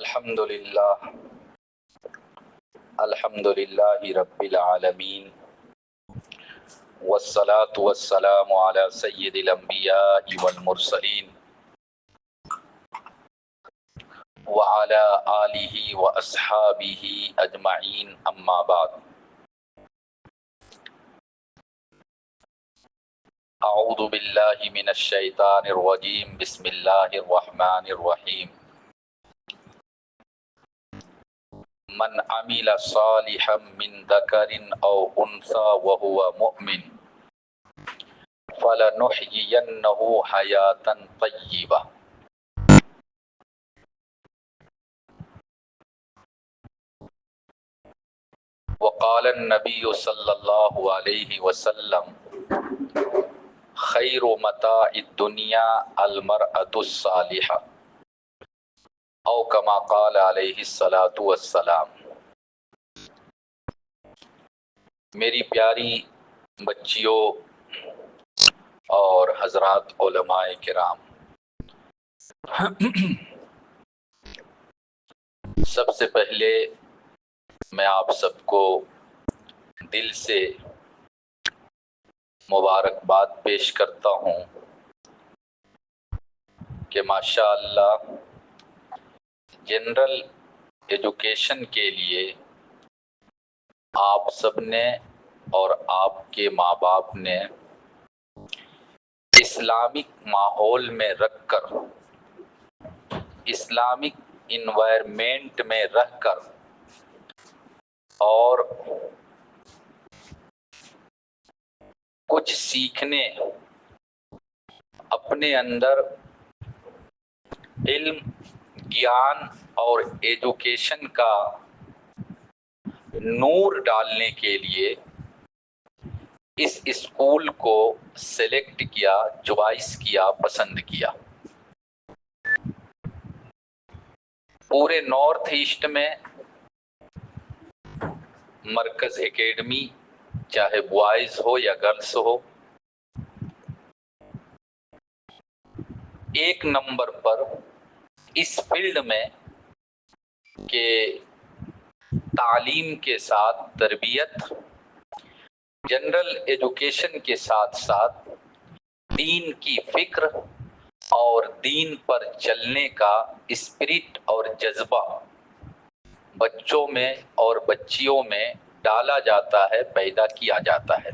الحمدللہ رب العالمین والصلاة والسلام علی سید الانبیاء والمرسلین وعلی آلہ واصحابہ اجمعین اما بعد۔ اعوذ باللہ من الشیطان الرجیم، بسم اللہ الرحمن الرحیم۔ من عمل صالحا من ذکر او انثى وهو مؤمن فلنحيينه حياة طیبہ۔ وقال النبی صلی اللہ علیہ وسلم خیر متاع الدنیا المرأة الصالحہ، او کما قال علیہ الصلاۃ والسلام۔ میری پیاری بچیوں اور حضرات علماء کرام، سب سے پہلے میں آپ سب کو دل سے مبارکباد پیش کرتا ہوں کہ ماشاءاللہ جنرل ایجوکیشن کے لیے آپ سب نے اور آپ کے ماں باپ نے اسلامک ماحول میں رکھ کر، اسلامک انوائرمنٹ میں رہ کر اور کچھ سیکھنے، اپنے اندر علم، گیان اور ایجوکیشن کا نور ڈالنے کے لیے اس اسکول کو سلیکٹ کیا، چوائس کیا، پسند کیا۔ پورے نارتھ ایسٹ میں مرکز اکیڈمی، چاہے بوائز ہو یا گرلس ہو، ایک نمبر پر اس فیلڈ میں کہ تعلیم کے ساتھ تربیت، جنرل ایجوکیشن کے ساتھ ساتھ دین کی فکر اور دین پر چلنے کا اسپرٹ اور جذبہ بچوں میں اور بچیوں میں ڈالا جاتا ہے، پیدا کیا جاتا ہے۔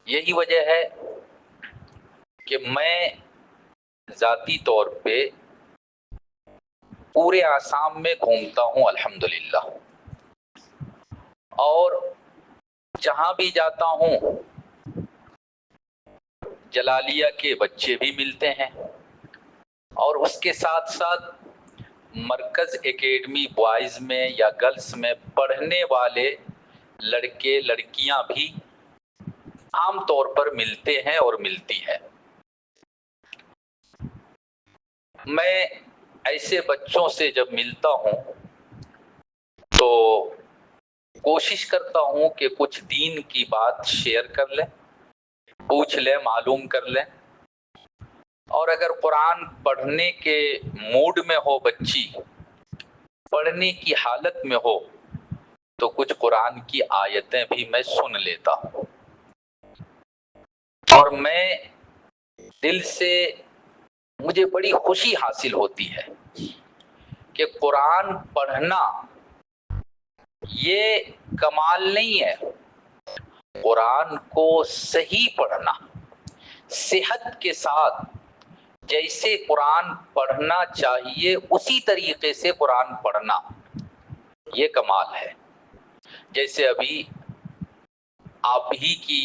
یہی وجہ ہے کہ میں ذاتی طور پہ پورے آسام میں گھومتا ہوں الحمدللہ، اور جہاں بھی جاتا ہوں جلالیہ کے بچے بھی ملتے ہیں، اور اس کے ساتھ ساتھ مرکز اکیڈمی بوائز میں یا گرلس میں پڑھنے والے لڑکے لڑکیاں بھی عام طور پر ملتے ہیں اور ملتی ہے۔ میں ایسے بچوں سے جب ملتا ہوں تو کوشش کرتا ہوں کہ کچھ دین کی بات شیئر کر لیں، پوچھ لیں، معلوم کر لیں، اور اگر قرآن پڑھنے کے موڈ میں ہو بچی، پڑھنے کی حالت میں ہو، تو کچھ قرآن کی آیتیں بھی میں سن لیتا ہوں۔ اور میں دل سے، مجھے بڑی خوشی حاصل ہوتی ہے کہ قرآن پڑھنا یہ کمال نہیں ہے، قرآن کو صحیح پڑھنا، صحت کے ساتھ جیسے قرآن پڑھنا چاہیے اسی طریقے سے قرآن پڑھنا، یہ کمال ہے۔ جیسے ابھی آپ ہی کی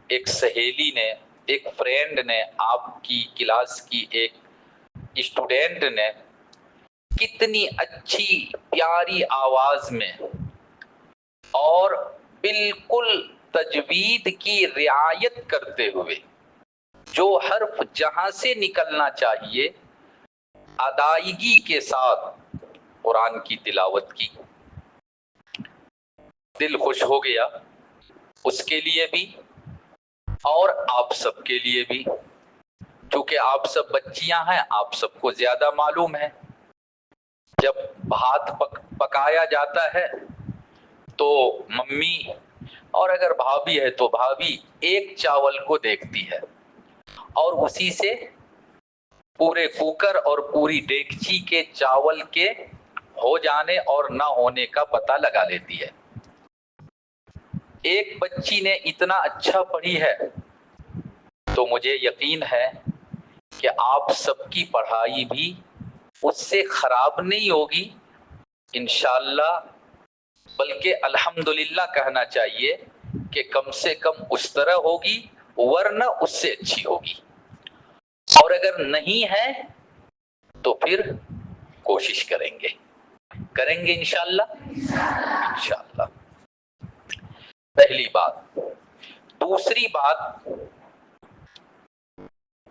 ایک سہیلی نے، ایک فرینڈ نے، آپ کی کلاس کی ایک اسٹوڈنٹ نے کتنی اچھی پیاری آواز میں اور بالکل تجوید کی رعایت کرتے ہوئے جو حرف جہاں سے نکلنا چاہیے ادائیگی کے ساتھ قرآن کی تلاوت کی، دل خوش ہو گیا اس کے لیے بھی اور آپ سب کے لیے بھی، چونکہ آپ سب بچیاں ہیں، آپ سب کو زیادہ معلوم ہے जब भात पकाया जाता है तो मम्मी और अगर भाभी है तो भाभी एक चावल को देखती है और उसी से पूरे कुकर और पूरी डेगची के चावल के हो जाने और ना होने का पता लगा लेती है। एक बच्ची ने इतना अच्छा पढ़ी है तो मुझे यकीन है कि आप सबकी पढ़ाई भी उससे खराब नहीं होगी इंशाअल्लाह, बल्कि अल्हम्दुलिल्लाह कहना चाहिए कि कम से कम उस तरह होगी वरना उससे अच्छी होगी। और अगर नहीं है तो फिर कोशिश करेंगे इंशाअल्लाह। पहली बात। दूसरी बात,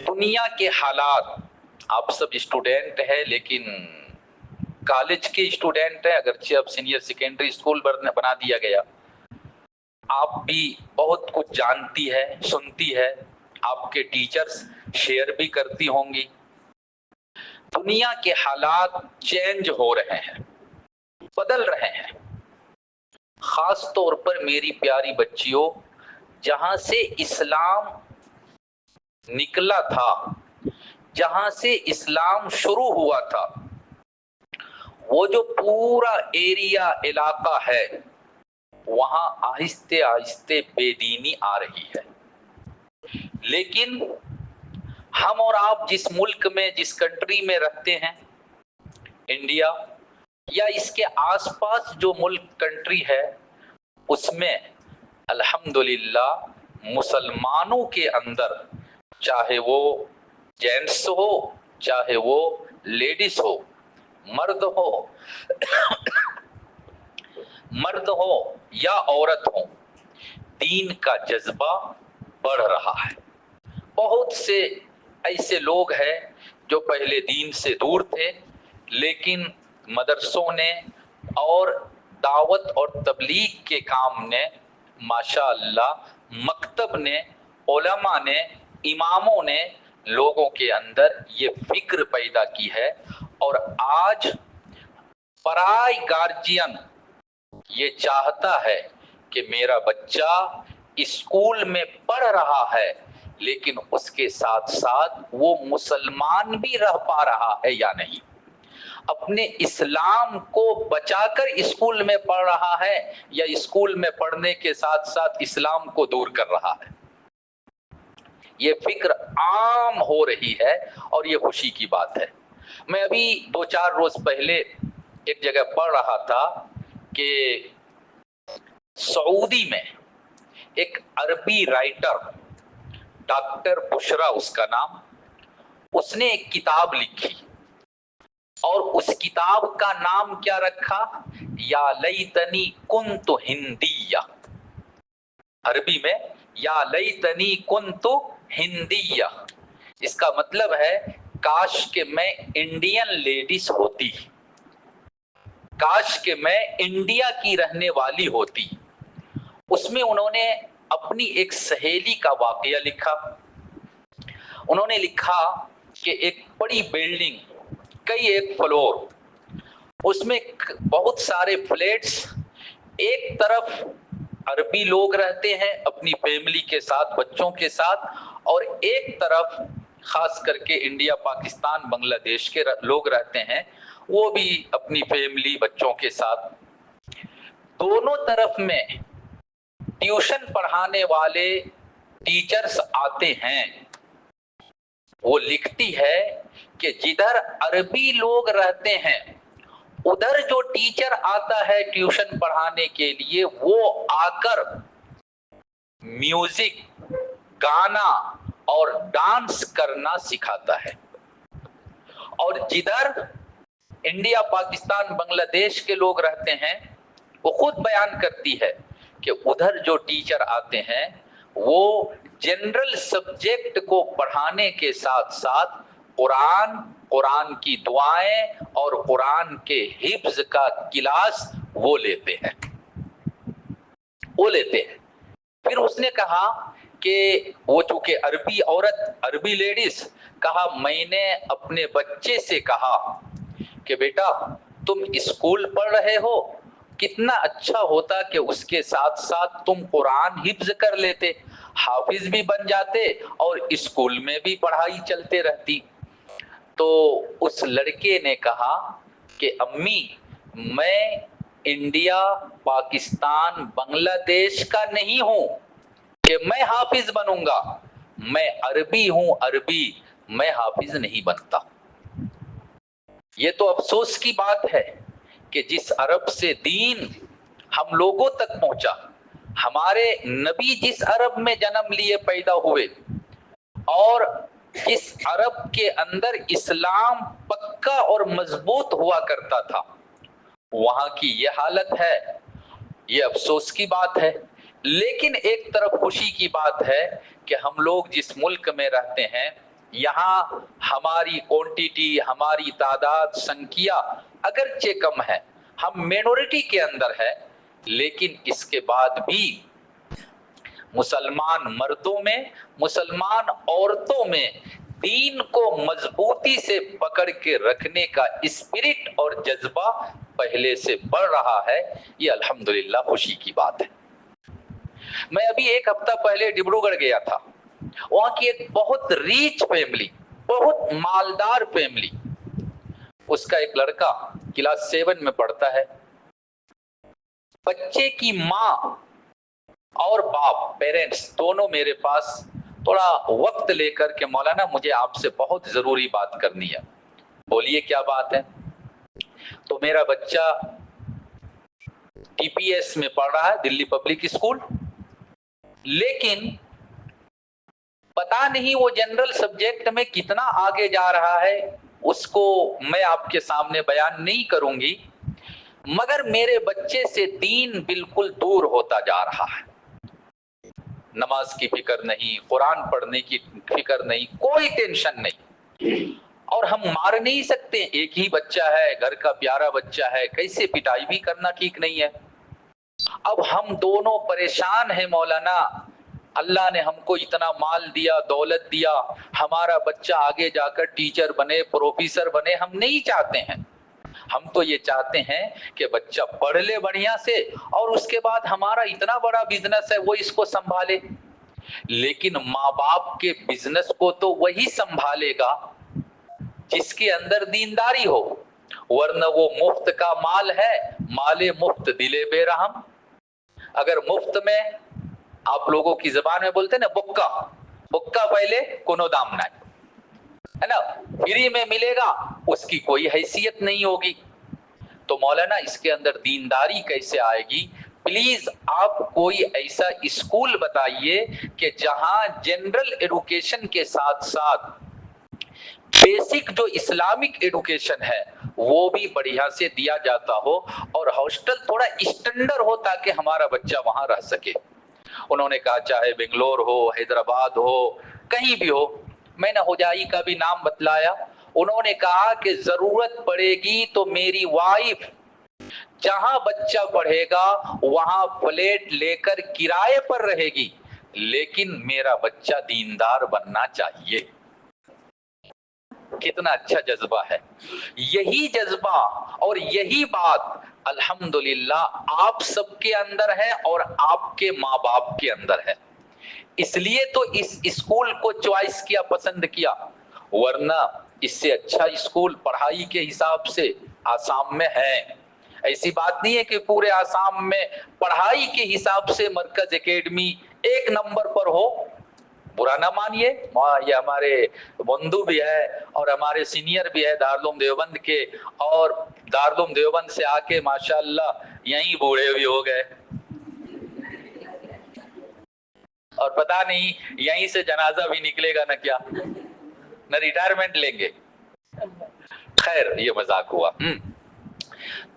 दुनिया के हालात, आप सब स्टूडेंट है लेकिन कॉलेज के स्टूडेंट है, अगरचे अब सीनियर सेकेंडरी स्कूल बना दिया गया, आप भी बहुत कुछ जानती है, सुनती है, आपके टीचर्स शेयर भी करती होंगी। दुनिया के हालात चेंज हो रहे हैं, बदल रहे हैं। खास तौर पर मेरी प्यारी बच्चियों, जहां से इस्लाम निकला था, जहां से इस्लाम शुरू हुआ था, वो जो पूरा एरिया इलाका है वहां आहिस्ते आहिस्ते बेदीनी आ रही है। लेकिन हम और आप जिस मुल्क में, जिस कंट्री में रहते हैं, इंडिया या इसके आसपास जो मुल्क कंट्री है, उसमें अल्हम्दुलिल्लाह मुसलमानों के अंदर, चाहे वो जेंट्स हो, चाहे वो लेडीज हो, मर्द हो या औरत हो, दीन का जज्बा बढ़ रहा है। बहुत से ऐसे लोग हैं जो पहले दीन से दूर थे, लेकिन मदरसों ने और दावत और तबलीग के काम ने, माशाअल्लाह, मकतब ने, उलमा ने, इमामों ने लोगों के अंदर ये फिक्र पैदा की है। और आज पराई गार्जियन ये चाहता है कि मेरा बच्चा स्कूल में पढ़ रहा है लेकिन उसके साथ साथ वो मुसलमान भी रह पा रहा है या नहीं, अपने इस्लाम को बचाकर स्कूल में पढ़ रहा है या स्कूल में पढ़ने के साथ साथ इस्लाम को दूर कर रहा है। ये फिक्र आम हो रही है और ये खुशी की बात है। मैं अभी 2-4 रोज पहले एक जगह पढ़ रहा था कि सऊदी में एक अरबी राइटर, डॉक्टर बुशरा उसका नाम, उसने एक किताब लिखी और उस किताब का नाम क्या रखा, या लैतनी कुन्तु हिंदिया। अरबी में या लैतनी कुन्तु हिंदिया, इसका मतलब है काश के मैं इंडियन लेडीज होती, काश के मैं इंडिया की रहने वाली होती। उसमें उन्होंने अपनी एक सहेली का वाकया लिखा। उन्होंने लिखा कि एक बड़ी बिल्डिंग, कई एक फ्लोर, उसमें बहुत सारे फ्लैट्स, एक तरफ अरबी लोग रहते हैं अपनी फैमिली के साथ, बच्चों के साथ, और एक तरफ खास करके इंडिया, पाकिस्तान, बांग्लादेश के लोग रहते हैं, वो भी अपनी फैमिली, बच्चों के साथ। दोनों तरफ में ट्यूशन पढ़ाने वाले टीचर्स आते हैं। वो लिखती है कि जिधर अरबी लोग रहते हैं उधर जो टीचर आता है ट्यूशन पढ़ाने के लिए, वो आकर म्यूजिक, गाना और डांस करना सिखाता है। और जिधर इंडिया, पाकिस्तान, बांग्लादेश के लोग रहते हैं, वो खुद बयान करती है कि उधर जो टीचर आते हैं वो जनरल सब्जेक्ट को पढ़ाने के साथ साथ कुरान की दुआएं और कुरान के हिफ्ज का क्लास वो लेते हैं। फिर उसने कहा कि वो चूंकि अरबी औरत, अरबी लेडीज, कहा मैंने अपने बच्चे से कहा कि बेटा तुम स्कूल पढ़ रहे हो, कितना अच्छा होता कि उसके साथ साथ तुम कुरान हिफ्ज कर लेते, हाफिज भी बन जाते और स्कूल में भी पढ़ाई चलते रहती। तो उस लड़के ने कहा कि अम्मी, मैं इंडिया, पाकिस्तान, बांग्लादेश का नहीं हूं कि मैं हाफिज बनूंगा, मैं अरबी हूं, अरबी, मैं हाफिज नहीं बनता। ये तो अफसोस की बात है कि जिस अरब से दीन हम लोगों तक पहुंचा, हमारे नबी जिस अरब में जन्म लिए पैदा हुए और जिस अरब के अंदर इस्लाम पक्का और मजबूत हुआ करता था, वहां की ये हालत है। ये अफसोस की बात है। लेकिन एक तरफ खुशी की बात है कि हम लोग जिस मुल्क में रहते हैं, यहाँ हमारी क्वांटिटी, हमारी तादाद, संख्या अगरचे कम है, हम मिनोरिटी के अंदर है, लेकिन इसके बाद भी मुसलमान मर्दों में, मुसलमान औरतों में दीन को मजबूती से पकड़ के रखने का स्पिरिट और जज्बा पहले से बढ़ रहा है। ये अल्हम्दुलिल्लाह खुशी की बात है। मैं अभी एक हफ्ता पहले डिब्रूगढ़ गया था। वहां की एक बहुत रिच फैमिली, बहुत मालदार फैमिली, उसका एक लड़का क्लास 7 में पढ़ता है। बच्चे की माँ और बाप, पेरेंट्स दोनों मेरे पास थोड़ा वक्त लेकर के, मौलाना मुझे आपसे बहुत जरूरी बात करनी है। बोलिए क्या बात है? तो मेरा बच्चा टीपीएस में पढ़ रहा है, दिल्ली पब्लिक स्कूल, लेकिन पता नहीं वो जनरल सब्जेक्ट में कितना आगे जा रहा है, उसको मैं आपके सामने बयान नहीं करूंगी, मगर मेरे बच्चे से दीन बिल्कुल दूर होता जा रहा है। नमाज की फिक्र नहीं, कुरान पढ़ने की फिक्र नहीं, कोई टेंशन नहीं। और हम मार नहीं सकते, एक ही बच्चा है, घर का प्यारा बच्चा है, कैसे पिटाई भी करना ठीक नहीं है। अब हम दोनों परेशान हैं मौलाना, अल्लाह ने हमको इतना माल दिया, दौलत दिया, हमारा बच्चा आगे जाकर टीचर बने, प्रोफेसर बने, हम नहीं चाहते हैं। हम तो ये चाहते हैं कि बच्चा पढ़ ले बढ़िया से और उसके बाद हमारा इतना बड़ा बिजनेस है वो इसको संभाले। लेकिन माँ बाप के बिजनेस को तो वही संभालेगा जिसके अंदर दीनदारी हो, वरना वो मुफ्त का माल है, माले मुफ्त दिले बेरहम। अगर मुफ्त में, आप लोगों की जबान में बोलते हैं ना, बुक्का बुक्का पहले कोनो दाम ना है ना, फ्री में मिलेगा, उसकी कोई हैसियत नहीं होगी। तो मौलाना इसके अंदर दीनदारी कैसे आएगी? प्लीज आप कोई ऐसा स्कूल बताइए कि जहां जनरल एजुकेशन के साथ साथ बेसिक जो इस्लामिक एजुकेशन है वो भी बढ़िया से दिया जाता हो और हॉस्टल थोड़ा स्टैंडर्ड हो ताकि हमारा बच्चा वहां रह सके। उन्होंने कहा चाहे बेंगलोर हो, हैदराबाद हो, कहीं भी हो। मैंने हुजाई का भी नाम बतलाया। उन्होंने कहा कि जरूरत पड़ेगी तो मेरी वाइफ जहां बच्चा पढ़ेगा वहां फ्लैट लेकर किराए पर रहेगी, लेकिन मेरा बच्चा दीनदार बनना चाहिए। कितना अच्छा जज्बा है। यही जज्बा और यही बात अल्हम्दुलिल्लाह आप सबके अंदर है और आपके माँ बाप के अंदर है। इसलिए तो इस स्कूल को चॉइस किया, पसंद किया, वरना इससे अच्छा स्कूल पढ़ाई के हिसाब से आसाम में है। ऐसी बात नहीं है कि पूरे आसाम में पढ़ाई के हिसाब से मरकज एकेडमी एक नंबर पर हो, बुरा ना मानिए। ये हमारे बंधु भी है और हमारे सीनियर भी है दारुल देवबंद के, और दारुल देवबंद से आके माशाअल्लाह यहीं बूढ़े भी हो गए और पता नहीं यहीं से जनाजा भी निकलेगा ना क्या, न रिटायरमेंट लेंगे। खैर ये मजाक हुआ।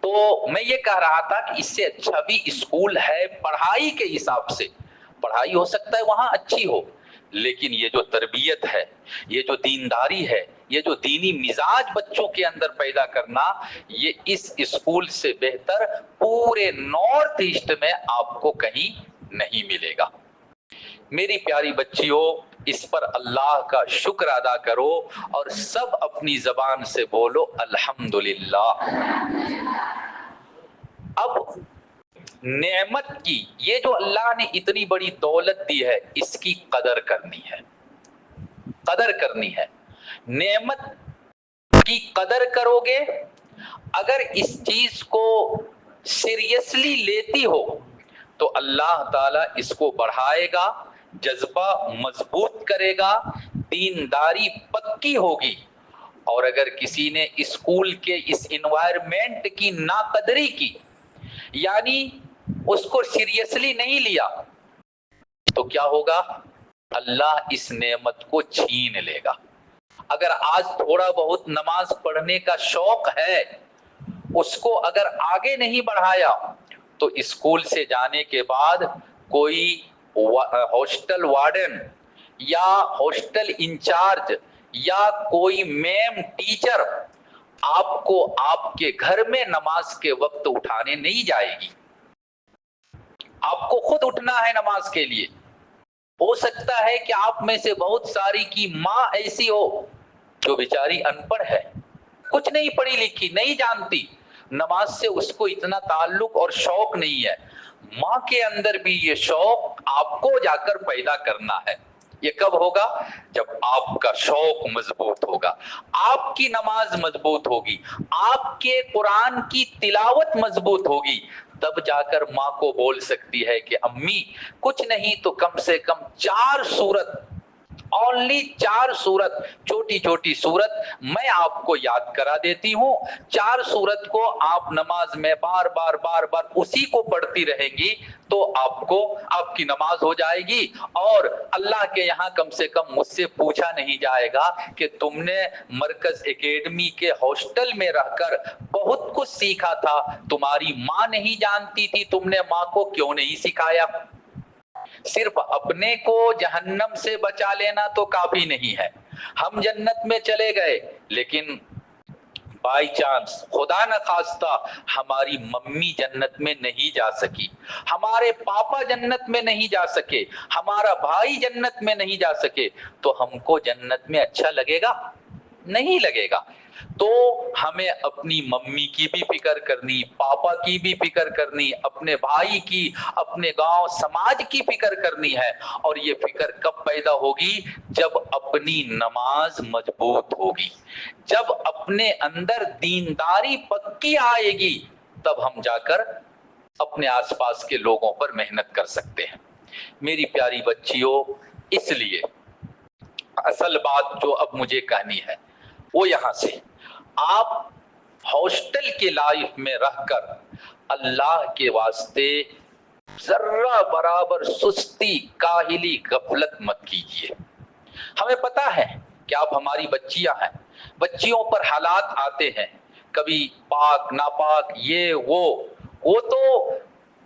तो मैं ये कह रहा था कि इससे अच्छा भी स्कूल है पढ़ाई के हिसाब से, पढ़ाई हो सकता है वहां अच्छी हो, लेकिन ये जो तरबियत है, ये जो दीनदारी है, ये जो दीनी मिजाज बच्चों के अंदर पैदा करना, ये इस स्कूल से बेहतर पूरे नॉर्थ ईस्ट में आपको कहीं नहीं मिलेगा। मेरी प्यारी बच्चियों, اس پر اللہ کا شکر ادا کرو اور سب اپنی زبان سے بولو الحمدللہ۔ اب نعمت کی، یہ جو اللہ نے اتنی بڑی دولت دی ہے، اس کی قدر کرنی ہے، قدر کرنی ہے۔ نعمت کی قدر کرو گے، اگر اس چیز کو سیریسلی لیتی ہو تو اللہ تعالیٰ اس کو بڑھائے گا، جذبہ مضبوط کرے گا، دینداری پکی ہوگی۔ اور اگر کسی نے اسکول کے اس انوائرمنٹ کی ناقدری کی، یعنی اس کو سیریسلی نہیں لیا، تو کیا ہوگا؟ اللہ اس نعمت کو چھین لے گا۔ اگر آج تھوڑا بہت نماز پڑھنے کا شوق ہے، اس کو اگر آگے نہیں بڑھایا تو اسکول سے جانے کے بعد کوئی ہاسٹل وارڈن یا ہاسٹل انچارج یا کوئی میم ٹیچر آپ کو آپ کے گھر میں نماز کے وقت اٹھانے نہیں جائے گی، آپ کو خود اٹھنا ہے نماز کے لیے۔ ہو سکتا ہے کہ آپ میں سے بہت ساری کی ماں ایسی ہو جو بیچاری ان پڑھ ہے، کچھ نہیں پڑھی لکھی، نہیں جانتی نماز سے، اس کو اتنا تعلق اور شوق نہیں ہے۔ ماں کے اندر بھی یہ شوق آپ کو جا کر پیدا کرنا ہے۔ یہ کب ہوگا؟ جب آپ کا شوق مضبوط ہوگا، آپ کی نماز مضبوط ہوگی، آپ کے قرآن کی تلاوت مضبوط ہوگی، تب جا کر ماں کو بول سکتی ہے کہ امی کچھ نہیں تو کم سے کم 4 سورت، اونلی 4 سورت، چھوٹی چھوٹی سورت میں آپ کو یاد کرا دیتی ہوں۔ 4 سورت کو آپ نماز میں بار بار بار بار اسی کو پڑھتی رہیں گی تو آپ کی نماز ہو جائے گی، اور اللہ کے یہاں کم سے کم مجھ سے پوچھا نہیں جائے گا کہ تم نے مرکز اکیڈمی کے ہاسٹل میں رہ کر بہت کچھ سیکھا تھا، تمہاری ماں نہیں جانتی تھی، تم نے ماں کو کیوں نہیں سکھایا؟ صرف اپنے کو جہنم سے بچا لینا تو کافی نہیں ہے۔ ہم جنت میں چلے گئے، لیکن بائی چانس خدا نہ خواستہ ہماری ممی جنت میں نہیں جا سکی، ہمارے پاپا جنت میں نہیں جا سکے، ہمارا بھائی جنت میں نہیں جا سکے، تو ہم کو جنت میں اچھا لگے گا؟ نہیں لگے گا۔ تو ہمیں اپنی ممی کی بھی فکر کرنی، پاپا کی بھی فکر کرنی، اپنے بھائی کی، اپنے گاؤں سماج کی فکر کرنی ہے۔ اور یہ فکر کب پیدا ہوگی؟ جب اپنی نماز مضبوط ہوگی، جب اپنے اندر دینداری پکی آئے گی، تب ہم جا کر اپنے آس پاس کے لوگوں پر محنت کر سکتے ہیں۔ میری پیاری بچیوں، اس لیے اصل بات جو اب مجھے کہنی ہے وہ یہاں سے، آپ ہاسٹل کے لائف میں رہ کر اللہ کے واسطے ذرہ برابر سستی، کاہلی، غفلت مت کیجیے۔ ہمیں پتا ہے کہ آپ ہماری بچیاں ہیں، بچیوں پر حالات آتے ہیں، کبھی پاک ناپاک، یہ وہ تو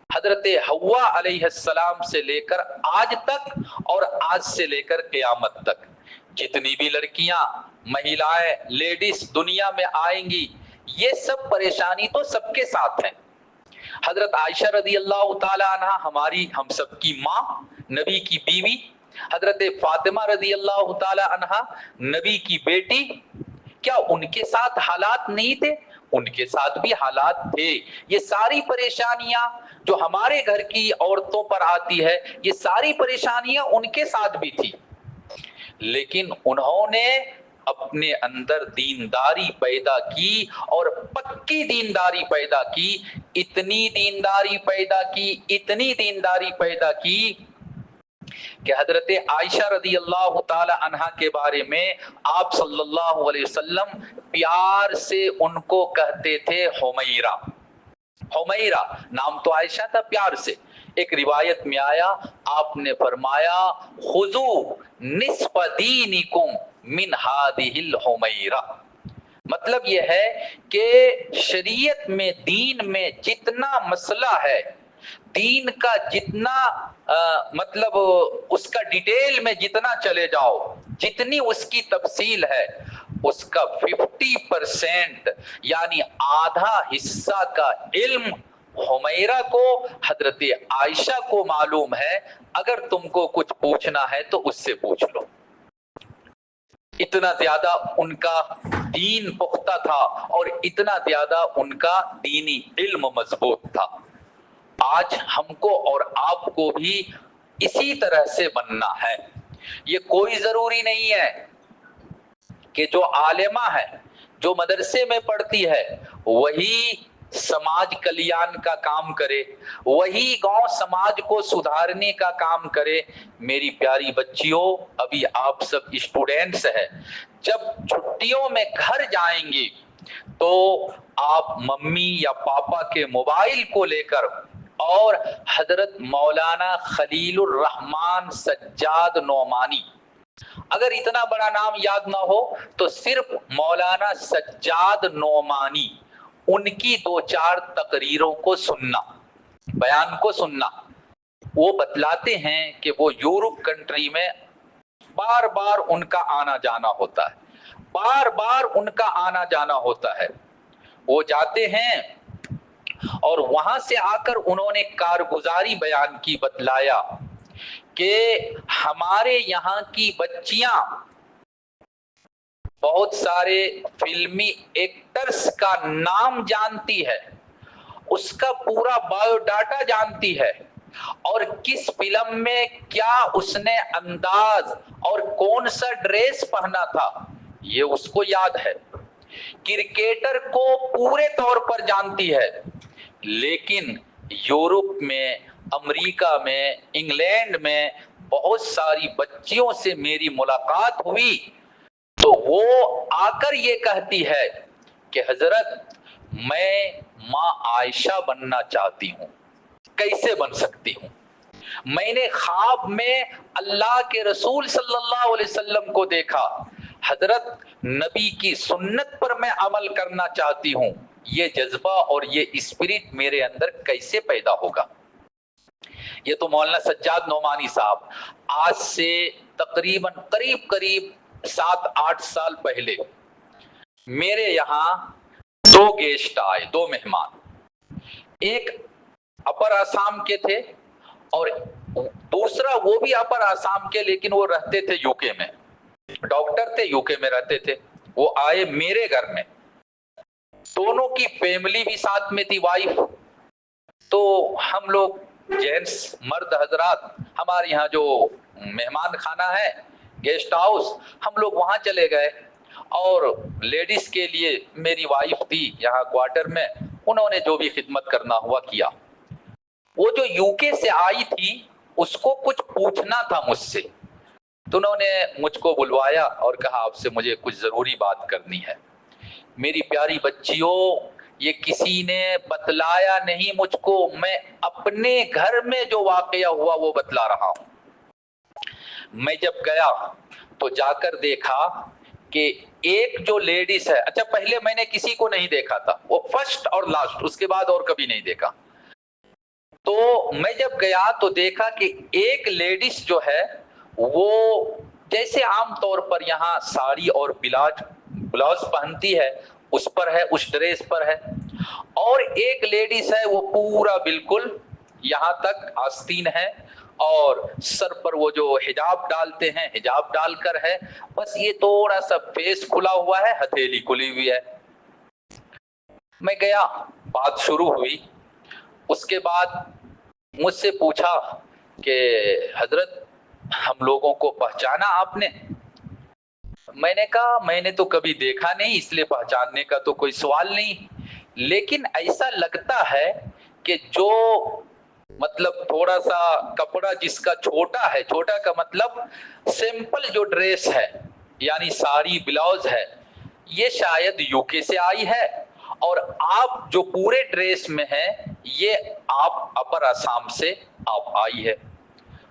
حضرت حوا علیہ السلام سے لے کر آج تک، اور آج سے لے کر قیامت تک جتنی بھی لڑکیاں، مہیلائیں، لیڈیز دنیا میں آئیں گی، یہ سب پریشانی تو سب کے ساتھ ہیں۔ حضرت عائشہ رضی اللہ تعالی عنہ ہم سب کی ماں، نبی کی بیوی، حضرت فاطمہ رضی اللہ تعالی عنہ نبی کی بیٹی، کیا ان کے ساتھ حالات نہیں تھے؟ ان کے ساتھ بھی حالات تھے۔ یہ ساری پریشانیاں جو ہمارے گھر کی عورتوں پر آتی ہے، یہ ساری پریشانیاں ان کے ساتھ بھی تھی، لیکن انہوں نے اپنے اندر دینداری پیدا کی، اور پکی دینداری پیدا کی، اتنی دینداری پیدا کی، اتنی دینداری پیدا کی کہ حضرت عائشہ رضی اللہ تعالی عنہا کے بارے میں آپ صلی اللہ علیہ وسلم پیار سے ان کو کہتے تھے حمیرہ۔ حمیرہ نام تو عائشہ تھا، پیار سے۔ ایک روایت میں آیا، آپ نے فرمایا خذو نصف دینکم من ہذہ الحمیرہ، مطلب یہ ہے کہ شریعت میں، دین میں جتنا مسئلہ ہے، دین کا جتنا مطلب اس کا ڈیٹیل میں جتنا چلے جاؤ، جتنی اس کی تفصیل ہے، اس کا 50% یعنی آدھا حصہ کا علم हुमैरा को, हजरत आयशा को मालूम है, अगर तुमको कुछ पूछना है तो उससे पूछ लो। इतना ज्यादा उनका दीन पुख्ता था और इतना ज्यादा उनका दीनी इल्म मजबूत था। आज हमको और आपको भी इसी तरह से बनना है। ये कोई जरूरी नहीं है कि जो आलिमा है, जो मदरसे में पढ़ती है, वही समाज कल्याण का काम करे, वही गांव समाज को सुधारने का काम करे। मेरी प्यारी बच्चियों, अभी आप सब स्टूडेंट्स हैं, जब छुट्टियों में घर जाएंगे तो आप मम्मी या पापा के मोबाइल को लेकर और हजरत मौलाना खलीलुर रहमान सज्जाद नोमानी, अगर इतना बड़ा नाम याद ना हो तो सिर्फ मौलाना सज्जाद नोमानी, उनकी 2-4 तकरीरों को सुनना, बयान को सुनना। वो बतलाते हैं कि वो यूरोप कंट्री में बार बार उनका आना जाना होता है, बार बार उनका आना जाना होता है। वो जाते हैं और वहां से आकर उन्होंने कारगुजारी बयान की, बतलाया कि हमारे यहाँ की बच्चियां बहुत सारे फिल्मी एक्टर्स का नाम जानती है, उसका पूरा बायोडाटा जानती है, और किस फिल्म में क्या उसने अंदाज और कौन सा ड्रेस पहना था ये उसको याद है। क्रिकेटर को पूरे तौर पर जानती है। लेकिन यूरोप में, अमेरिका में, इंग्लैंड में बहुत सारी बच्चियों से मेरी मुलाकात हुई तो वो आकर ये कहती है कि हजरत मैं माँ आयशा बनना चाहती हूँ। कैसे बन सकती हूँ? मैंने ख्वाब में अल्लाह के रसूल सल्लल्लाहु अलैहि वसल्लम को देखा, हजरत नबी की सुन्नत पर मैं अमल करना चाहती हूँ। ये जज्बा और ये स्पिरिट मेरे अंदर कैसे पैदा होगा? ये तो मौलाना सज्जाद नोमानी साहब आज से तकरीबन करीब 7-8 साल पहले मेरे यहाँ 2 गेस्ट आए, 2 मेहमान। एक अपर आसाम के थे और दूसरा वो भी अपर आसाम के, लेकिन वो रहते थे यूके में, डॉक्टर थे, यूके में रहते थे। वो आए मेरे घर में, दोनों की फैमिली भी साथ में थी, वाइफ। तो हम लोग जेंट्स मर्द हजरात, हमारे यहाँ जो मेहमान खाना है, गेस्ट हाउस, हम लोग वहां चले गए और लेडीज के लिए मेरी वाइफ थी यहाँ क्वार्टर में, उन्होंने जो भी खिदमत करना हुआ किया। वो जो यूके से आई थी उसको कुछ पूछना था मुझसे, तो उन्होंने मुझको बुलवाया और कहा आपसे मुझे कुछ जरूरी बात करनी है। मेरी प्यारी बच्चियों, ये किसी ने बतलाया नहीं मुझको, मैं अपने घर में जो वाकया हुआ वो बतला रहा हूं। मैं जब गया तो जाकर देखा कि एक जो लेडीज है, अच्छा पहले मैंने किसी को नहीं देखा था, वो फर्स्ट और लास्ट, उसके बाद और कभी नहीं देखा। तो मैं जब गया तो देखा कि एक लेडीज जो है वो जैसे आमतौर पर यहाँ साड़ी और ब्लाउज पहनती है उस पर है, उस ड्रेस पर है, और एक लेडीज है वो पूरा बिल्कुल यहाँ तक आस्तीन है और सर पर वो जो हिजाब डालते हैं हिजाब डालकर है, बस ये थोड़ा सा फेस खुला हुआ है, हथेली खुली हुई है। मैं गया, बात शुरू हुई। उसके बाद मुझसे पूछा कि हजरत हम लोगों को पहचाना आपने? मैंने कहा मैंने तो कभी देखा नहीं, इसलिए पहचानने का तो कोई सवाल नहीं, लेकिन ऐसा लगता है कि जो मतलब थोड़ा सा कपड़ा जिसका छोटा है, छोटा का मतलब सिंपल जो ड्रेस है यानी साड़ी ब्लाउज है, ये शायद यूके से आई है, और आप जो पूरे ड्रेस में हैं ये आप अपर असम से आप आई है।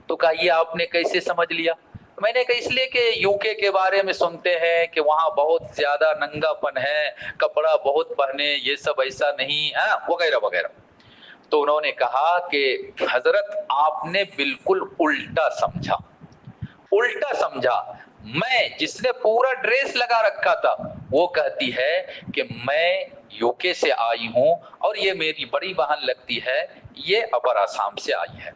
तो कहा ये आपने कैसे समझ लिया? मैंने कहा इसलिए कि यूके के बारे में सुनते हैं कि वहां बहुत ज्यादा नंगापन है, कपड़ा बहुत पहने, ये सब ऐसा नहीं है, वगैरह वगैरह। तो उन्होंने कहा कि हजरत आपने बिल्कुल उल्टा समझा, उल्टा समझा। मैं जिसने पूरा ड्रेस लगा रखा था वो कहती है कि मैं यूके से आई हूं और ये मेरी बड़ी बहन लगती है, ये अपर आसाम से आई है।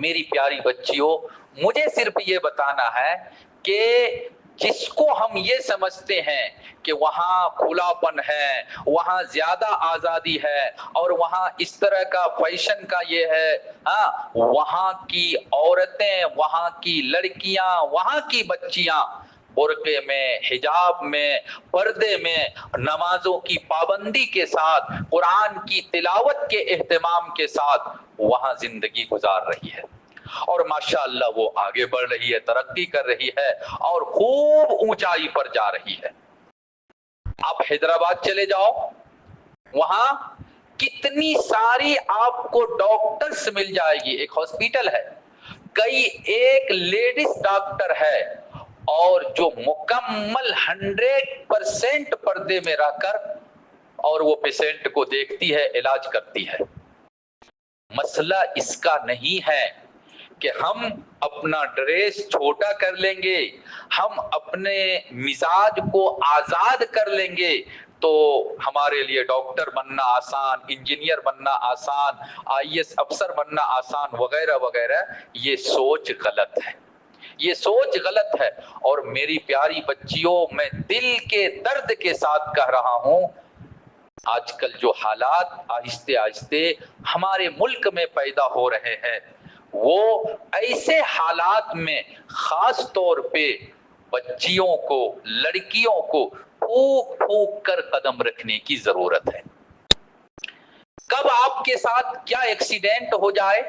मेरी प्यारी बच्चियों, मुझे सिर्फ ये बताना है कि जिसको हम ये समझते हैं कि वहां खुलापन है, वहां ज्यादा आजादी है और वहां इस तरह का फैशन का ये है, हाँ, वहां की औरतें, वहां की लड़कियां, वहां की बच्चियां बुर्के में, हिजाब में, पर्दे में, नमाजों की पाबंदी के साथ, कुरान की तिलावत के एहतमाम के साथ वहां जिंदगी गुजार रही है और माशाअल्लाह वो आगे बढ़ रही है, तरक्की कर रही है और खूब ऊंचाई पर जा रही है। आप हैदराबाद चले जाओ, वहां कितनी सारी आपको डॉक्टर्स मिल जाएगी। एक हॉस्पिटल है, कई एक लेडीज डॉक्टर है और जो मुकम्मल 100% पर्दे में रहकर और वो पेशेंट को देखती है, इलाज करती है। मसला इसका नहीं है कि हम अपना ड्रेस छोटा कर लेंगे, हम अपने मिजाज को आजाद कर लेंगे तो हमारे लिए डॉक्टर बनना आसान, इंजीनियर बनना आसान, आईएएस अफसर बनना आसान वगैरह वगैरह। ये सोच गलत है, ये सोच गलत है। और मेरी प्यारी बच्चियों, मैं दिल के दर्द के साथ कह रहा हूं, आजकल जो हालात आहिस्ते आहिस्ते हमारे मुल्क में पैदा हो रहे हैं, वो ऐसे हालात में खास तौर पे बच्चियों को, लड़कियों को फूक फूक कर कदम रखने की जरूरत है। कब आपके साथ क्या एक्सीडेंट हो जाए,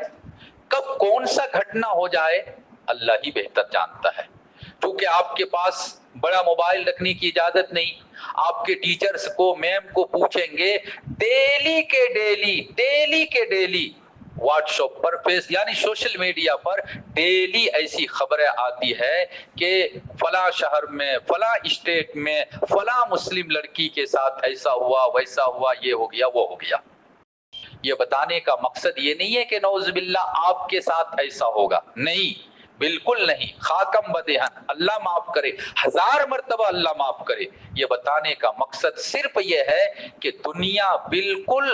कब कौन सा घटना हो जाए, अल्लाह ही बेहतर जानता है। क्योंकि आपके पास बड़ा मोबाइल रखने की इजाजत नहीं, आपके टीचर्स को, मैम को पूछेंगे, डेली के डेली व्हाट्सएप पर, फेस यानी सोशल मीडिया पर डेली ऐसी खबरें आती है कि फला शहर में, फला स्टेट में, फला मुस्लिम लड़की के साथ ऐसा हुआ, वैसा हुआ, ये हो गया, वो हो गया। ये बताने का मकसद ये नहीं है कि नौजुबिल्लाह आपके साथ ऐसा होगा, नहीं, बिल्कुल नहीं। खाकम बदेहन, अल्लाह माफ करे, 1000 मर्तबा अल्लाह माफ करे। ये बताने का मकसद सिर्फ ये है कि दुनिया बिल्कुल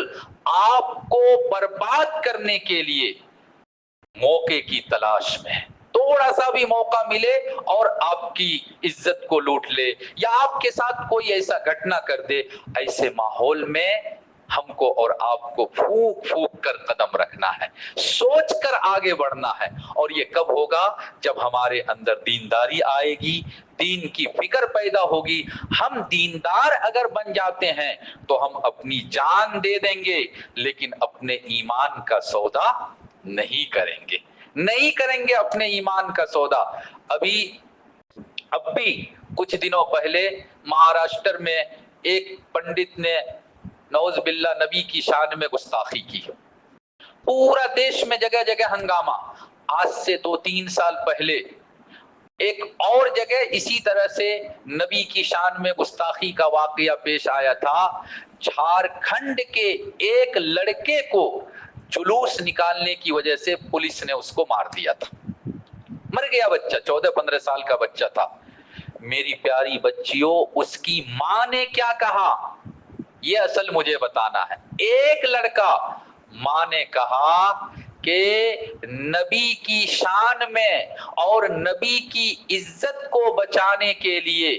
आपको बर्बाद करने के लिए मौके की तलाश में है। थोड़ा सा भी मौका मिले और आपकी इज्जत को लूट ले या आपके साथ कोई ऐसा घटना कर दे, ऐसे माहौल में हमको और आपको फूक फूक कर कदम रखना है, सोच कर आगे बढ़ना है। और ये कब होगा? जब हमारे अंदर दीनदारी आएगी, दीन की फिक्र पैदा होगी। हम दीनदार अगर बन जाते हैं तो हम अपनी जान दे देंगे, लेकिन अपने ईमान का सौदा नहीं करेंगे अपने ईमान का सौदा। अब भी कुछ दिनों पहले महाराष्ट्र में एक पंडित ने नौज बिल्ला नबी की शान में गुस्ताखी की, पूरा देश में जगह जगह हंगामा। आज से 2-3 साल पहले एक और जगह इसी तरह से नबी की शान में गुस्ताखी का वाकया पेश आया था। झारखंड के एक लड़के को जुलूस निकालने की वजह से पुलिस ने उसको मार दिया था, मर गया बच्चा, 14-15 साल का बच्चा था। मेरी प्यारी बच्चियों, उसकी मां ने क्या कहा, ये असल मुझे बताना है। एक लड़का, मां ने कहा कि नबी की शान में और नबी की इज्जत को बचाने के लिए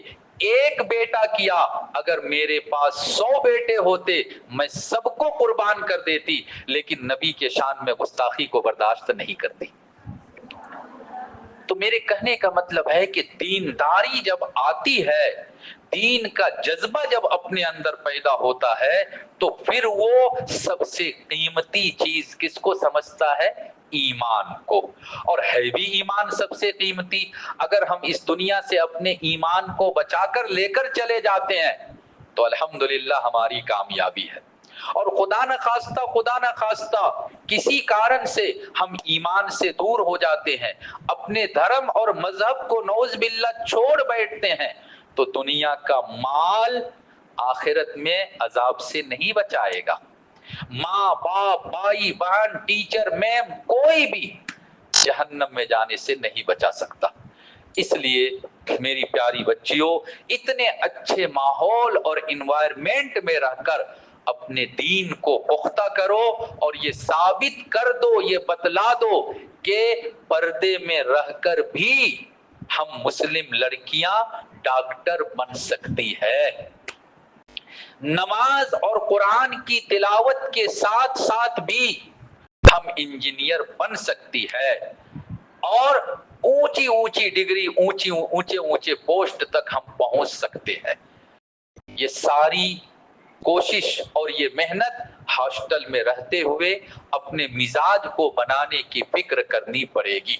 एक बेटा किया, अगर मेरे पास 100 बेटे होते मैं सबको कुर्बान कर देती, लेकिन नबी के शान में गुस्ताखी को बर्दाश्त नहीं करती। तो मेरे कहने का मतलब है कि दीनदारी जब आती है, दीन का जज्बा जब अपने अंदर पैदा होता है, तो फिर वो सबसे कीमती चीज किसको समझता है? ईमान को। और है भी ईमान सबसे कीमती। अगर हम इस दुनिया से अपने ईमान को बचाकर लेकर चले जाते हैं तो अल्हम्दुलिल्लाह हमारी कामयाबी है। और खुदा न खास्ता किसी कारण से हम ईमान से दूर हो जाते हैं, अपने धर्म और मजहब को नौज बिल्लाह छोड़ बैठते हैं, तो दुनिया का माल आखिरत में अजाब से नहीं बचाएगा। माँ बाप, भाई बहन, टीचर, मैम, कोई भी जहन्नम में जाने से नहीं बचा सकता। اس لیے میری پیاری بچیوں، اتنے اچھے ماحول اور انوائرمنٹ میں رہ کر اپنے دین کو پختہ کرو اور یہ ثابت کر دو، یہ بتلا دو کہ پردے میں رہ کر بھی ہم مسلم لڑکیاں ڈاکٹر بن سکتی ہے، نماز اور قرآن کی تلاوت کے ساتھ ساتھ بھی ہم انجینئر بن سکتی ہے، اور اونچی اونچی ڈگری، اونچے پوسٹ تک ہم پہنچ سکتے ہیں۔ یہ ساری کوشش اور یہ محنت ہاسٹل میں رہتے ہوئے اپنے مزاج کو بنانے کی فکر کرنی پڑے گی۔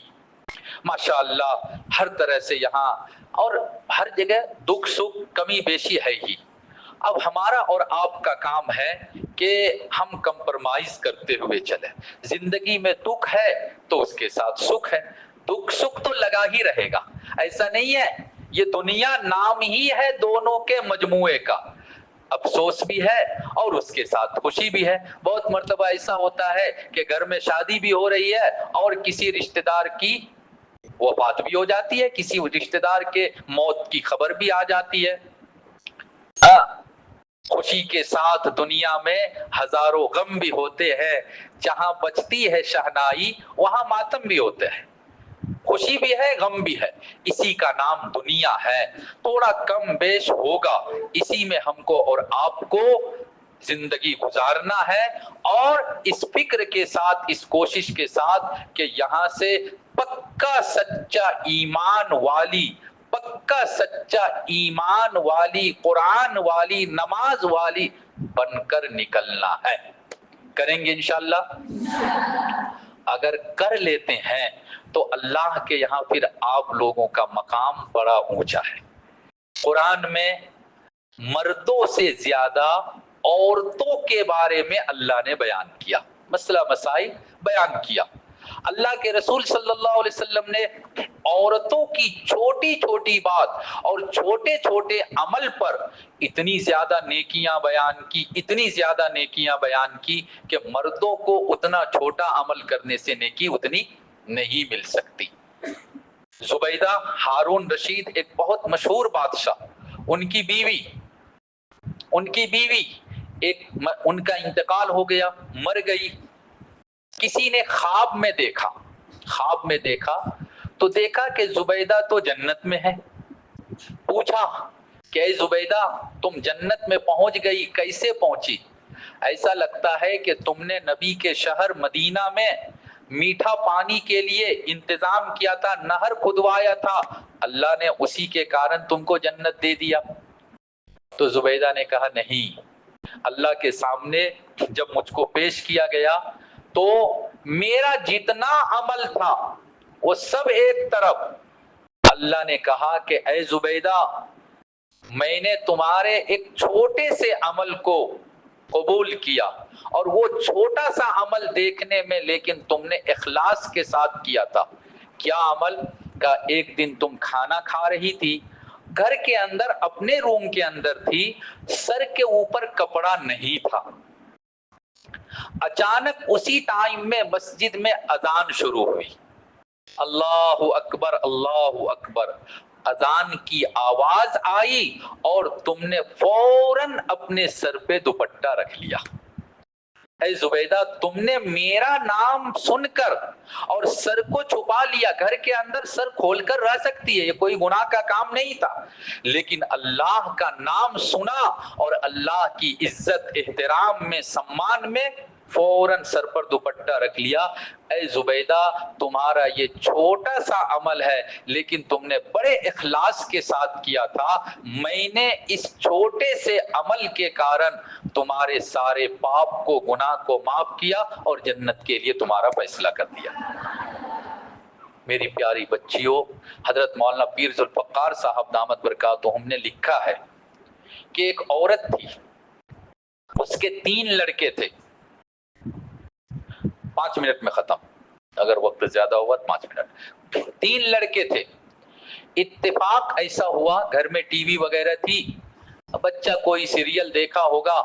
ماشاءاللہ ہر طرح سے یہاں اور ہر جگہ دکھ سکھ کمی بیشی ہے ہی۔ اب ہمارا اور آپ کا کام ہے کہ ہم کمپرمائز کرتے ہوئے چلیں۔ زندگی میں دکھ ہے تو اس کے ساتھ سکھ ہے، دکھ سکھ تو لگا ہی رہے گا، ایسا نہیں ہے۔ یہ دنیا نام ہی ہے دونوں کے مجموعے کا، افسوس بھی ہے اور اس کے ساتھ خوشی بھی ہے۔ بہت مرتبہ ایسا ہوتا ہے کہ گھر میں شادی بھی ہو رہی ہے اور کسی رشتہ دار کی وفات بھی ہو جاتی ہے، کسی رشتہ دار کے موت کی خبر بھی آ جاتی ہے۔ خوشی کے ساتھ دنیا میں ہزاروں غم بھی ہوتے ہیں، جہاں بجتی ہے شہنائی وہاں ماتم بھی ہوتے ہیں، خوشی بھی ہے غم بھی ہے، اسی کا نام دنیا ہے۔ تھوڑا کم بیش ہوگا، اسی میں ہم کو اور آپ کو زندگی گزارنا ہے، اور اس فکر کے ساتھ، اس کوشش کے ساتھ کہ یہاں سے پکا سچا ایمان والی، پکا سچا ایمان والی، قرآن والی، نماز والی بن کر نکلنا ہے۔ کریں گے انشاءاللہ؟ اگر کر لیتے ہیں تو اللہ کے یہاں پھر آپ لوگوں کا مقام بڑا اونچا ہے۔ قرآن میں مردوں سے زیادہ عورتوں کے بارے میں اللہ نے بیان کیا، مسئلہ مسائل بیان کیا۔ اللہ کے رسول صلی اللہ علیہ وسلم نے عورتوں کی چھوٹی چھوٹی بات اور چھوٹے چھوٹے عمل پر اتنی زیادہ نیکیاں بیان کی، اتنی زیادہ نیکیاں بیان کی کہ مردوں کو اتنا چھوٹا عمل کرنے سے نیکی اتنی نہیں مل سکتی۔ زبیدہ ہارون رشید ایک بہت مشہور بادشاہ، ان کی بیوی ان کا انتقال ہو گیا، مر گئی۔ کسی نے خواب میں دیکھا تو دیکھا کہ زبیدہ تو جنت میں ہے۔ پوچھا کہ اے زبیدہ تم جنت میں پہنچ گئی، کیسے پہنچی؟ ایسا لگتا ہے کہ تم نے نبی کے شہر مدینہ میں میٹھا پانی کے لیے انتظام کیا تھا، نہر کھدوایا تھا، اللہ نے اسی کے کارن تم کو جنت دے دیا۔ تو زبیدہ نے کہا نہیں، اللہ کے سامنے جب مجھ کو پیش کیا گیا تو میرا جتنا عمل تھا وہ سب ایک طرف۔ اللہ نے کہا کہ اے زبیدہ میں نے تمہارے ایک چھوٹے سے عمل کو قبول کیا، اور وہ چھوٹا سا عمل دیکھنے میں لیکن تم نے اخلاص کے ساتھ کیا تھا۔ کیا عمل؟ کا ایک دن تم کھانا کھا رہی تھی، گھر کے اندر اپنے روم کے اندر تھی، سر کے اوپر کپڑا نہیں تھا، اچانک اسی ٹائم میں مسجد میں اذان شروع ہوئی، اللہ اکبر اللہ اکبر، اذان کی آواز آئی اور تم نے فوراً اپنے سر پہ دوپٹہ رکھ لیا۔ اے زبیدہ تم نے میرا نام سن کر اور سر کو چھپا لیا، گھر کے اندر سر کھول کر رہ سکتی ہے، یہ کوئی گناہ کا کام نہیں تھا، لیکن اللہ کا نام سنا اور اللہ کی عزت احترام میں، سمان میں فوراً سر پر دوپٹہ رکھ لیا۔ اے زبیدہ تمہارا یہ چھوٹا سا عمل ہے لیکن تم نے بڑے اخلاص کے ساتھ کیا تھا، میں نے اس چھوٹے سے عمل کے کارن تمہارے سارے پاپ کو، گناہ کو معاف کیا اور جنت کے لیے تمہارا فیصلہ کر دیا۔ میری پیاری بچیوں، حضرت مولانا پیر ذوالفقار صاحب دامت برکاتہم نے لکھا ہے کہ ایک عورت تھی، اس کے 3 لڑکے تھے۔ 5 منٹ میں ختم، اگر وقت زیادہ ہوا 5 منٹ۔ 3 لڑکے تھے، اتفاق ایسا ہوا گھر میں ٹی وی وغیرہ تھی، بچہ کوئی سیریل دیکھا ہوگا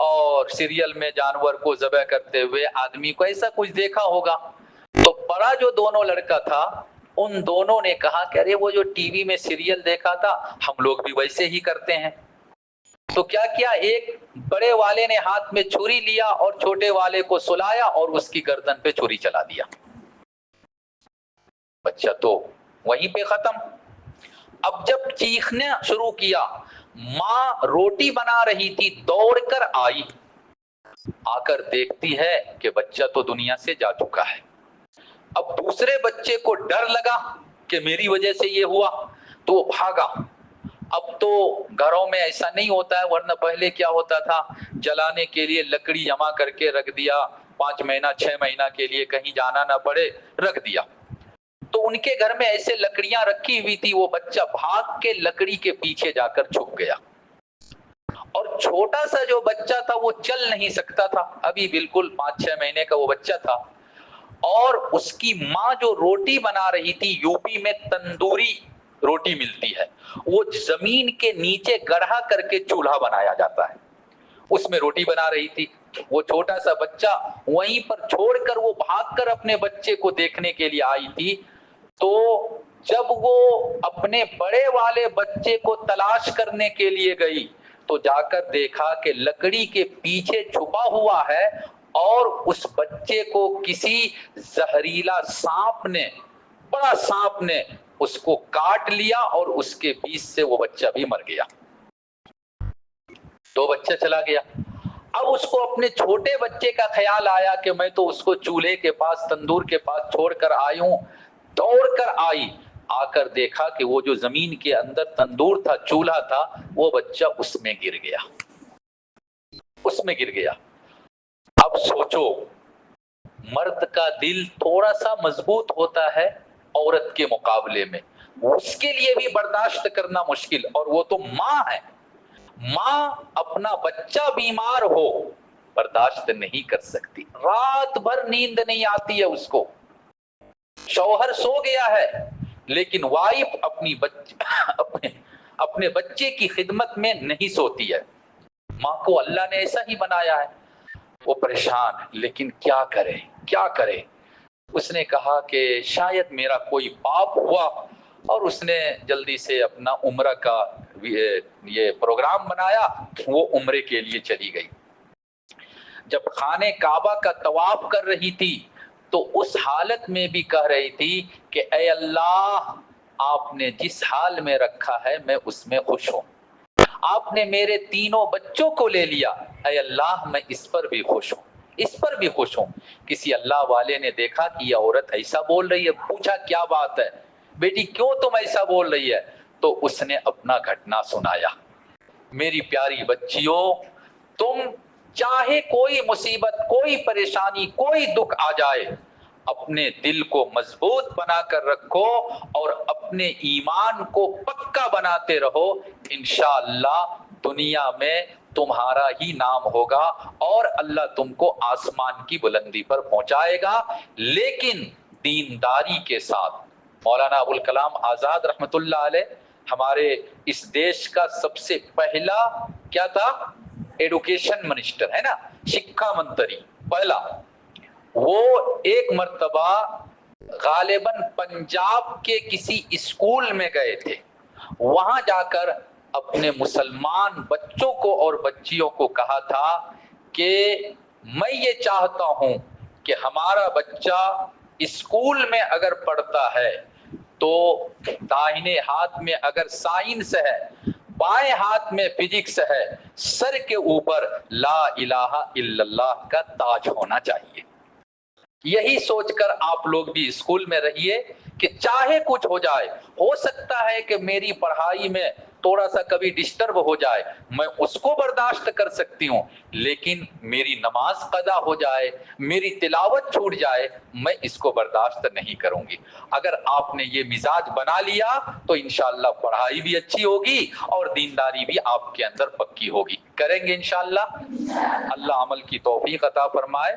اور سیریل میں جانور کو ذبح کرتے ہوئے آدمی کو ایسا کچھ دیکھا ہوگا، تو بڑا جو دونوں لڑکا تھا ان دونوں نے کہا کہ ارے وہ جو ٹی وی میں سیریل دیکھا تھا ہم لوگ بھی ویسے ہی کرتے ہیں. تو کیا کیا, ایک بڑے والے نے ہاتھ میں چھری لیا اور چھوٹے والے کو سلایا اور اس کی گردن پہ چھری چلا دیا. بچہ تو وہیں پہ ختم. اب جب چیخنا شروع کیا, ماں روٹی بنا رہی تھی, دوڑ کر آئی, آ کر دیکھتی ہے کہ بچہ تو دنیا سے جا چکا ہے. اب دوسرے بچے کو ڈر لگا کہ میری وجہ سے یہ ہوا, تو وہ بھاگا. اب تو گھروں میں ایسا نہیں ہوتا ہے, ورنہ پہلے کیا ہوتا تھا, جلانے کے لیے لکڑی جمع کر کے رکھ دیا, 5 مہینہ 6 مہینہ کے لیے کہیں جانا نہ پڑے, رکھ دیا. تو ان کے گھر میں ایسے لکڑیاں رکھی ہوئی تھی, وہ بچہ بھاگ کے لکڑی کے پیچھے جا کر چھپ گیا. اور چھوٹا سا جو بچہ تھا وہ چل نہیں سکتا تھا, ابھی بالکل 5-6 مہینے کا وہ بچہ تھا. اور اس کی ماں جو روٹی بنا رہی تھی, یو پی میں تندوری روٹی ملتی ہے, وہ زمین کے نیچے گڑھا کر کے چولہا بنایا جاتا ہے, اس میں روٹی بنا رہی تھی. وہ چھوٹا سا بچہ وہیں پر چھوڑ کر وہ بھاگ کر اپنے بچے کو دیکھنے کے لیے آئی تھی. تو جب وہ اپنے بڑے والے بچے کو تلاش کرنے کے لیے گئی تو جا کر دیکھا کہ لکڑی کے پیچھے چھپا ہوا ہے, اور اس بچے کو کسی زہریلا سانپ نے, بڑا سانپ نے اس کو کاٹ لیا, اور اس کے بیچ سے وہ بچہ بھی مر گیا. تو بچہ چلا گیا. اب اس کو اپنے چھوٹے بچے کا خیال آیا کہ میں تو اس کو چولہے کے پاس, تندور کے پاس چھوڑ کر آئی ہوں. دوڑ کر آئی, آ کر دیکھا کہ وہ جو زمین کے اندر تندور تھا, چولہا تھا, وہ بچہ اس میں گر گیا, اس میں گر گیا. اب سوچو, مرد کا دل تھوڑا سا مضبوط ہوتا ہے عورت کے مقابلے میں, اس کے لیے بھی برداشت کرنا مشکل, اور وہ تو ماں ہے. ماں اپنا بچہ بیمار ہو برداشت نہیں کر سکتی, رات بھر نیند نہیں آتی ہے اس کو. شوہر سو گیا ہے لیکن وائف اپنے بچے کی خدمت میں نہیں سوتی ہے. ماں کو اللہ نے ایسا ہی بنایا ہے. وہ پریشان, لیکن کیا کرے کیا کرے. اس نے کہا کہ شاید میرا کوئی پاپ ہوا, اور اس نے جلدی سے اپنا عمرہ کا یہ پروگرام بنایا, وہ عمرے کے لیے چلی گئی. جب خانے کعبہ کا طواف کر رہی تھی تو اس حالت میں بھی کہہ رہی تھی کہ اے اللہ, آپ نے جس حال میں رکھا ہے میں اس میں خوش ہوں. آپ نے میرے تینوں بچوں کو لے لیا, اے اللہ میں اس پر بھی خوش ہوں, اس پر بھی خوش ہوں. کسی اللہ والے نے دیکھا کہ یہ عورت ایسا بول رہی ہے, پوچھا کیا بات ہے بیٹی, کیوں تم ایسا بول رہی ہے؟ تو اس نے اپنا گھٹنا سنایا. میری پیاری بچیوں, تم چاہے کوئی مصیبت, کوئی پریشانی, کوئی دکھ آ جائے, اپنے دل کو مضبوط بنا کر رکھو اور اپنے ایمان کو پکا بناتے رہو. انشاءاللہ دنیا میں تمہارا ہی نام ہوگا اور اللہ تم کو آسمان کی بلندی پر پہنچائے گا, لیکن دینداری کے ساتھ. مولانا ابوالکلام آزاد رحمت اللہ علیہ ہمارے اس دیش کا سب سے پہلا کیا تھا, ایڈوکیشن منسٹر ہے نا, شکھا منتری پہلا. وہ ایک مرتبہ غالباً پنجاب کے کسی اسکول میں گئے تھے, وہاں جا کر اپنے مسلمان بچوں کو اور بچیوں کو کہا تھا کہ میں یہ چاہتا ہوں کہ ہمارا بچہ اسکول میں اگر پڑھتا ہے تو داہنے ہاتھ میں اگر سائنس ہے, بائیں ہاتھ میں فزکس ہے, سر کے اوپر لا الہ الا اللہ کا تاج ہونا چاہیے. یہی سوچ کر آپ لوگ بھی اسکول میں رہیے کہ چاہے کچھ ہو جائے, ہو سکتا ہے کہ میری پڑھائی میں تھوڑا سا کبھی ڈسٹرب ہو جائے, میں اس کو برداشت کر سکتی ہوں, لیکن میری نماز قضا ہو جائے, میری تلاوت چھوٹ جائے, میں اس کو برداشت نہیں کروں گی. اگر آپ نے یہ مزاج بنا لیا تو انشاءاللہ پڑھائی بھی اچھی ہوگی اور دینداری بھی آپ کے اندر پکی ہوگی. کریں گے انشاءاللہ. اللہ عمل کی توفیق عطا فرمائے.